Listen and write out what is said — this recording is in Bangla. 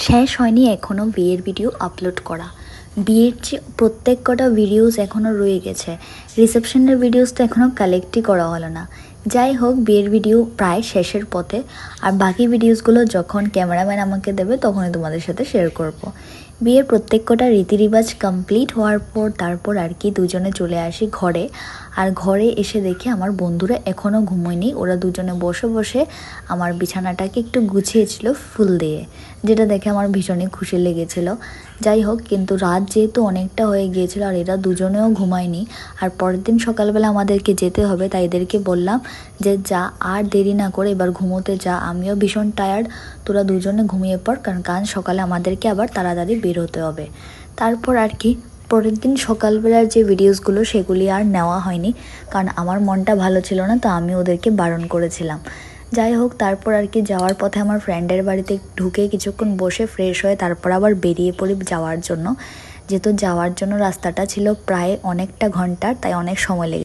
শেষ হয়নি এখনও বিয়ের ভিডিও আপলোড করা। বিয়ের যে প্রত্যেক কটা ভিডিওস এখনও রয়ে গেছে। রিসেপশনের ভিডিওস তো এখনও কালেক্টই করা হলো না। যাই হোক, বিয়ের ভিডিও প্রায় শেষের পথে, আর বাকি ভিডিওসগুলো যখন ক্যামেরাম্যান আমাকে দেবে তখনই তোমাদের সাথে শেয়ার করব। বিয়ের প্রত্যেক কটা রীতিরিবাজ কমপ্লিট হওয়ার পর তারপর আর কি দুজনে চলে আসি ঘরে। আর ঘরে এসে দেখি আমার বন্ধুরা এখনও ঘুমোয়নি। ওরা দুজনে বসে বসে আমার বিছানাটাকে একটু গুছিয়েছিল ফুল দিয়ে, যেটা দেখে আমার ভীষণই খুশি লেগেছিল। যাই হোক, কিন্তু রাত যেহেতু অনেকটা হয়ে গিয়েছিল আর এরা দুজনেও ঘুমায়নি, আর পরের দিন সকালবেলা আমাদেরকে যেতে হবে, তাই এদেরকে বললাম যে যা, আর দেরি না করে এবার ঘুমোতে যা, আমিও ভীষণ টায়ার্ড, তোরা দুজনে ঘুমিয়ে পড়, কারণ সকালে আমাদেরকে আবার তাড়াতাড়ি বের হতে হবে। তারপর আর কি পরের দিন সকালবেলার যে ভিডিওসগুলো সেগুলি আর নেওয়া হয়নি, কারণ আমার মনটা ভালো ছিল না, তো আমি ওদেরকে বারণ করেছিলাম। যাই হোক, তারপর আর কি যাওয়ার পথে আমার ফ্রেন্ডের বাড়িতে ঢুকে কিছুক্ষণ বসে ফ্রেশ হয়ে তারপর আবার বেরিয়ে পড়ি যাওয়ার জন্য। যেহেতু যাওয়ার জন্য রাস্তাটা ছিল প্রায় অনেকটা ঘন্টার, তাই অনেক সময় লেগে